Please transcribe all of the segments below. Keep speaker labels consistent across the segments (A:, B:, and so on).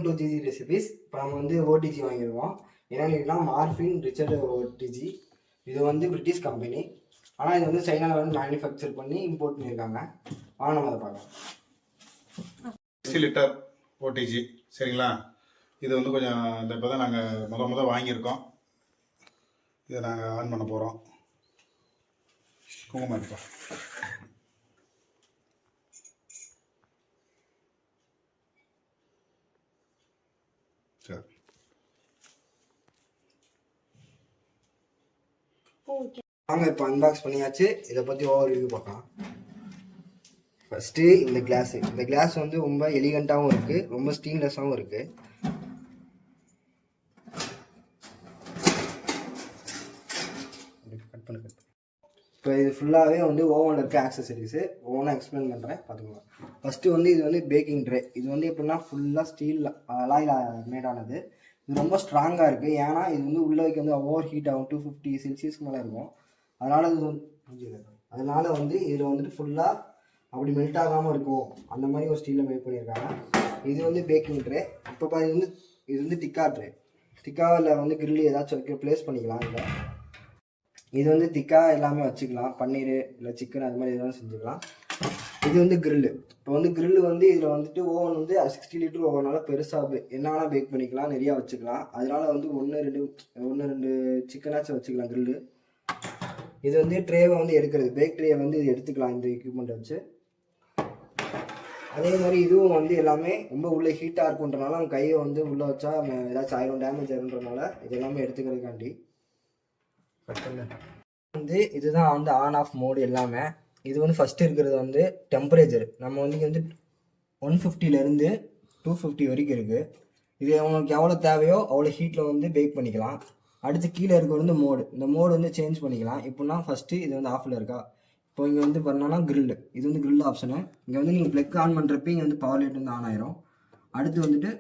A: To GG recipes. இப்போ நம்ம வந்து ஓடிஜி வாங்கிடுவோம். என்னன்னா மார்ஃபின் ரிச்சர்ட் ஓடிஜி. இது வந்து பிரிட்டிஷ் கம்பெனி. ஆனால் இது வந்து சைனாவில் வந்து மேனுஃபேக்சர் பண்ணி இம்போர்ட் பண்ணியிருக்காங்க. ஆனால் நம்ம அதை பார்க்கலாம்.
B: 60 லிட்டர் ஓடிஜி சரிங்களா. இது வந்து கொஞ்சம் இந்த இப்போ தான் நாங்கள் முத வாங்கியிருக்கோம். இதை நாங்கள் ஆன் பண்ண போகிறோம். குங்குமம் இருக்கோம். சரி
A: வாங்க இப்போ அன்பாக்ஸ் பண்ணியாச்சு. இதை பற்றி ஓவர் ரிவ்யூ பார்க்கலாம். ஃபஸ்ட்டு இந்த கிளாஸ் வந்து ரொம்ப எலிகண்ட்டாகவும் இருக்குது, ரொம்ப ஸ்டீன்லெஸ்ஸாகவும் இருக்குது. இப்போ இது ஃபுல்லாகவே வந்து ஓவனில் இருக்க ஆக்சசரிஸு ஓவனாக எக்ஸ்பிளைன் பண்ணுறேன் பார்த்துக்கோங்க. ஃபஸ்ட்டு வந்து இது வந்து பேக்கிங் ட்ரே. இது வந்து எப்படின்னா ஃபுல்லாக ஸ்டீல் அலாயில் மேடானது. இது ரொம்ப ஸ்ட்ராங்காக இருக்குது. ஏன்னா இது வந்து உள்ளே வைக்க வந்து ஓவர் ஹீட் ஆகும். 250 செல்சியஸ்க்கு மேலே இருக்கும். அதனால் வந்து இதில் வந்துட்டு ஃபுல்லாக அப்படி மெல்ட் ஆகாமல் இருக்கும். அந்த மாதிரி ஒரு ஸ்டீலில் மேக் பண்ணியிருக்காங்க. இது வந்து பேக்கிங் ட்ரே. இப்போ இது வந்து டிக்கா ட்ரே. டிக்காவில் வந்து கிரில் ஏதாச்சும் ப்ளேஸ் பண்ணிக்கலாம். இது வந்து திக்கா எல்லாமே வச்சுக்கலாம். பன்னீர் இல்லை சிக்கன் அது மாதிரி எதாவது செஞ்சுக்கலாம். இது வந்து கிரில்லு. இப்போ வந்து கிரில்லு வந்து இதில் வந்துட்டு ஓவன் வந்து 60 லிட்டர் ஓவனால் பெருசாக என்னன்னா பேக் பண்ணிக்கலாம், நிறையா வச்சுக்கலாம். அதனால வந்து ஒன்று ரெண்டு சிக்கனாச்சும் வச்சுக்கலாம் கிரில்லு. இது வந்து ட்ரேவை வந்து எடுக்கிறது, பேக் ட்ரேவை வந்து இது எடுத்துக்கலாம் இந்த எக்யூப்மெண்ட்டை வச்சு. அதே மாதிரி இதுவும் வந்து எல்லாமே ரொம்ப உள்ள ஹீட்டாக இருக்குன்றனால நம்ம கையை வந்து உள்ளே வச்சா ஏதாச்சும் ஆயிரம் டேமேஜ் ஆயிருன்றனால இது எல்லாமே எடுத்துக்கிறதுக்காண்டி வந்து இதுதான் வந்து ஆன் ஆஃப் மோடு எல்லாமே. இது வந்து ஃபஸ்ட்டு இருக்கிறது வந்து டெம்பரேச்சர். நம்ம வந்து 150லேருந்து 250 வரைக்கும் இருக்குது. இது உங்களுக்கு எவ்வளோ தேவையோ அவ்வளோ ஹீட்டில் வந்து பேக் பண்ணிக்கலாம். அடுத்து கீழே இருக்கிறது வந்து மோடு. இந்த மோடு வந்து சேஞ்ச் பண்ணிக்கலாம். இப்போனா ஃபஸ்ட்டு இது வந்து ஆஃபில் இருக்கா. இப்போ இங்கே வந்து பண்ணோன்னா கிரில்லு. இது வந்து கிரில் ஆப்ஷனு. இங்கே வந்து நீங்கள் ப்ளக் ஆன் பண்ணுறப்ப இங்கே வந்து பவர் லைட் வந்து ஆன் ஆயிரும். அடுத்து வந்துட்டு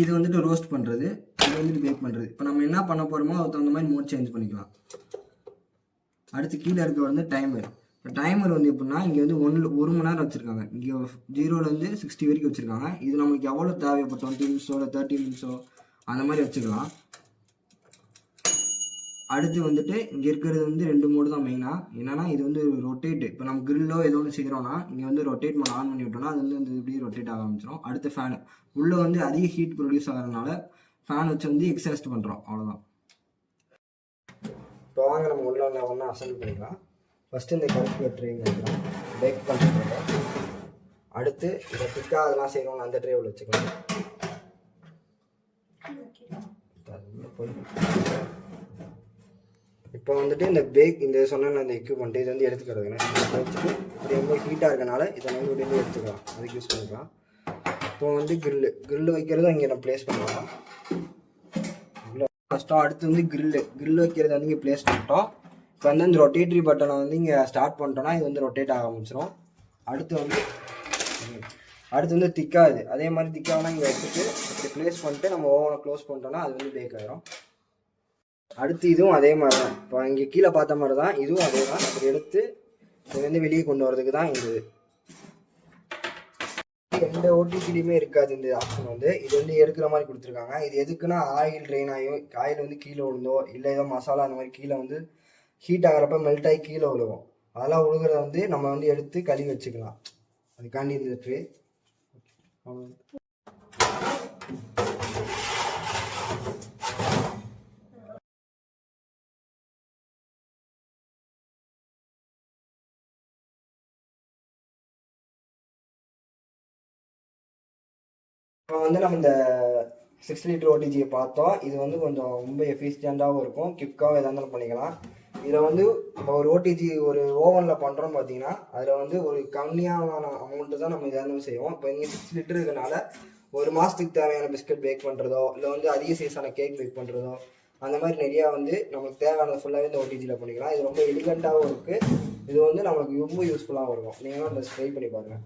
A: இது வந்துட்டு ரோஸ்ட் பண்ணுறது, இது வந்துட்டு பேக் பண்ணுறது. இப்போ நம்ம என்ன பண்ண போகிறோமோ அதுக்கு தகுந்த மாதிரி மோட் சேஞ்ச் பண்ணிக்கலாம். அடுத்து கீழே இருக்க வந்து டைமர். இப்போ டைமர் வந்து எப்படின்னா இங்கே வந்து 1 மணி நேரம் வச்சுருக்காங்க. இங்கே 0லேருந்து 60 வரைக்கும் வச்சுருக்காங்க. இது நம்மளுக்கு எவ்வளோ தேவை, இப்போ 20 நிமிஷோ இல்லை 30 நிமிஷோ அந்த மாதிரி வச்சுக்கலாம். அடுத்து வந்துட்டு இங்கே இருக்கிறது வந்து 2 மோடு தான் மெயினாக. என்னன்னா இது வந்து ரொட்டேட்டு. இப்போ நம்ம கிரில்லோ ஏதோ ஒன்று செய்கிறோன்னா இங்கே வந்து ரொட்டேட் மோட் ஆன் பண்ணி விட்டோம்னா அது வந்து இப்படி ரொட்டேட் ஆக ஆரம்பிச்சிடும். அடுத்து ஃபேனு உள்ளே வந்து அதிக ஹீட் ப்ரொடியூஸ் ஆகிறதுனால ஃபேன் வச்சு வந்து எக்ஸாஸ்ட் பண்ணுறோம், அவ்வளோதான். இப்போ வாங்க நம்ம ஒன்றா அசம்பிள் பண்ணிக்கலாம். ஃபஸ்ட்டு இந்த கருப்பு ட்ரே வைக்கலாம், பேக் பண்ணுறது. அடுத்து இந்த திக்காக அதெல்லாம் செய்கிறோம் அந்த ட்ரேவில் வச்சுக்கலாம். இப்போ வந்துட்டு இந்த சொன்ன இந்த எக்யூப்மெண்ட்டு இது வந்து எடுத்துக்கிறதுங்க வச்சுட்டு இது ரொம்ப ஹீட்டாக இருக்கனால இதை வந்து உடனே எடுத்துக்கலாம், அதுக்கு யூஸ் பண்ணிக்கலாம். இப்போ வந்து கிரில்லு வைக்கிறதும் இங்கே நம்ம ப்ளேஸ் பண்ணலாம். கஷ்டம். அடுத்து வந்து கிரில் வைக்கிறது வந்து இங்கே ப்ளேஸ் பண்ணிட்டோம். இப்போ வந்து இந்த ரொட்டேட்ரி பட்டனை வந்து இங்கே ஸ்டார்ட் பண்ணிட்டோம்னா இது வந்து ரொட்டேட் ஆக ஆரம்பிச்சிடும். அடுத்து வந்து திக்கா இது அதே மாதிரி திக்காகனா இங்கே வச்சுட்டு இப்படி ப்ளேஸ் பண்ணிட்டு நம்ம ஓவனை க்ளோஸ் பண்ணிட்டோம்னா அது வந்து பேக் ஆகிடும். அடுத்து இதுவும் அதே மாதிரி தான். இப்போ இங்கே கீழே பார்த்த மாதிரி தான் இதுவும் அதே தான். அப்படி எடுத்து இது வந்து வெளியே கொண்டு வரதுக்கு தான் இது. எந்த ஓடிஜிலையுமே இருக்காது இந்த ஆப்ஷன் வந்து. இது வந்து எடுக்கிற மாதிரி கொடுத்துருக்காங்க. இது எதுக்குன்னா ஆயில் ட்ரெயின் ஆகியும் ஆயில் வந்து கீழே விழுந்தோ இல்லை ஏதோ மசாலா அந்த மாதிரி கீழே வந்து ஹீட் ஆகிறப்ப மெல்ட் ஆகி கீழே விழுகும். அதெல்லாம் விழுகிறத வந்து நம்ம வந்து எடுத்து கழுவி வச்சுக்கலாம். அதுக்காண்டி இந்த ட்ரே. இப்போ வந்து நம்ம இந்த 60 லிட்டர் ஓடிஜியை பார்த்தோம். இது வந்து கொஞ்சம் ரொம்ப எஃபிஷியண்ட்டாகவும் இருக்கும், குயிக்காகவும் எதாக இருந்தாலும் பண்ணிக்கலாம். இதில் வந்து இப்போ ஒரு ஓடிஜி ஒரு ஓவனில் பண்ணுறோன்னு பார்த்தீங்கன்னா அதில் வந்து ஒரு கம்மியான அமௌண்ட்டு தான் நம்ம எதாக இருந்தாலும் செய்வோம். இப்போ இங்கே 6 லிட்டர் இருக்கிறனால ஒரு மாதத்துக்கு தேவையான பிஸ்கட் பேக் பண்ணுறதோ இல்லை வந்து அதிக சைஸான கேக் பேக் பண்ணுறதோ அந்த மாதிரி நிறையா வந்து நமக்கு தேவையானது ஃபுல்லாகவே இந்த ஓடிஜியில் பண்ணிக்கலாம். இது ரொம்ப எலிகண்ட்டாகவும் இருக்குது. இது வந்து நம்மளுக்கு ரொம்ப யூஸ்ஃபுல்லாகவும் இருக்கும். நீங்களும் அந்த ட்ரை பண்ணி பாருங்கள்.